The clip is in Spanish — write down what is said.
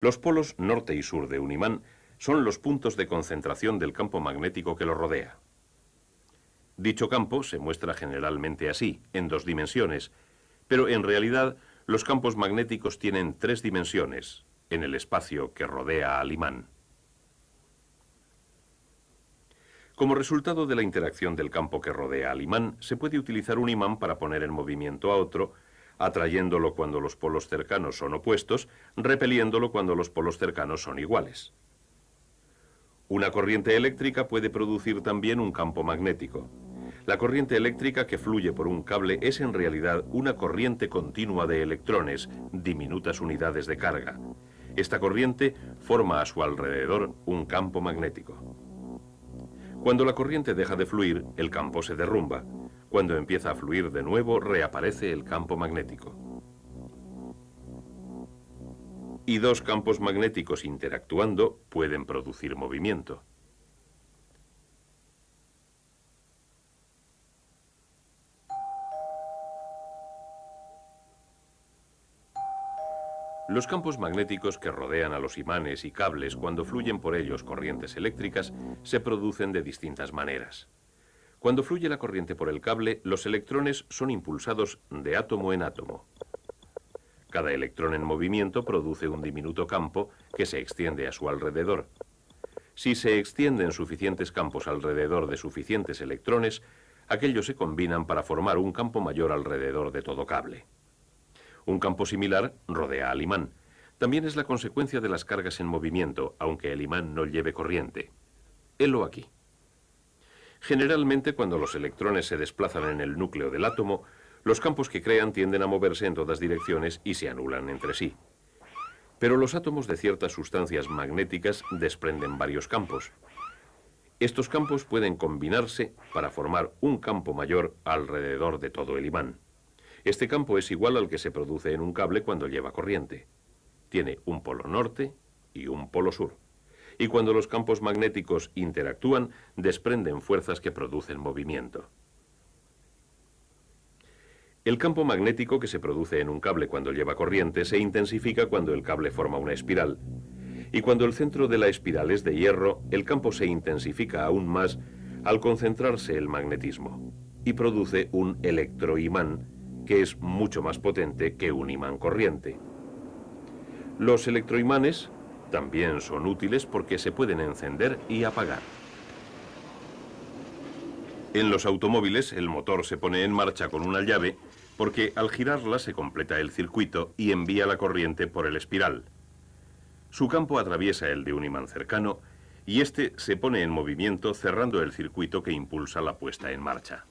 Los polos norte y sur de un imán son los puntos de concentración del campo magnético que lo rodea. Dicho campo se muestra generalmente así, en dos dimensiones, pero en realidad los campos magnéticos tienen tres dimensiones, en el espacio que rodea al imán. Como resultado de la interacción del campo que rodea al imán, se puede utilizar un imán para poner en movimiento a otro, atrayéndolo cuando los polos cercanos son opuestos, repeliéndolo cuando los polos cercanos son iguales. Una corriente eléctrica puede producir también un campo magnético. La corriente eléctrica que fluye por un cable es en realidad una corriente continua de electrones, diminutas unidades de carga. Esta corriente forma a su alrededor un campo magnético. Cuando la corriente deja de fluir, el campo se derrumba. Cuando empieza a fluir de nuevo, reaparece el campo magnético. Y dos campos magnéticos interactuando pueden producir movimiento. Los campos magnéticos que rodean a los imanes y cables cuando fluyen por ellos corrientes eléctricas se producen de distintas maneras. Cuando fluye la corriente por el cable, los electrones son impulsados de átomo en átomo. Cada electrón en movimiento produce un diminuto campo que se extiende a su alrededor. Si se extienden suficientes campos alrededor de suficientes electrones, aquellos se combinan para formar un campo mayor alrededor de todo cable. Un campo similar rodea al imán. También es la consecuencia de las cargas en movimiento, aunque el imán no lleve corriente. Helo aquí. Generalmente, cuando los electrones se desplazan en el núcleo del átomo, los campos que crean tienden a moverse en todas direcciones y se anulan entre sí. Pero los átomos de ciertas sustancias magnéticas desprenden varios campos. Estos campos pueden combinarse para formar un campo mayor alrededor de todo el imán. Este campo es igual al que se produce en un cable cuando lleva corriente. Tiene un polo norte y un polo sur. Y cuando los campos magnéticos interactúan, desprenden fuerzas que producen movimiento. El campo magnético que se produce en un cable cuando lleva corriente se intensifica cuando el cable forma una espiral. Y cuando el centro de la espiral es de hierro, el campo se intensifica aún más al concentrarse el magnetismo y produce un electroimán, que es mucho más potente que un imán corriente. Los electroimanes también son útiles porque se pueden encender y apagar. En los automóviles el motor se pone en marcha con una llave porque al girarla se completa el circuito y envía la corriente por el espiral. Su campo atraviesa el de un imán cercano y este se pone en movimiento cerrando el circuito que impulsa la puesta en marcha.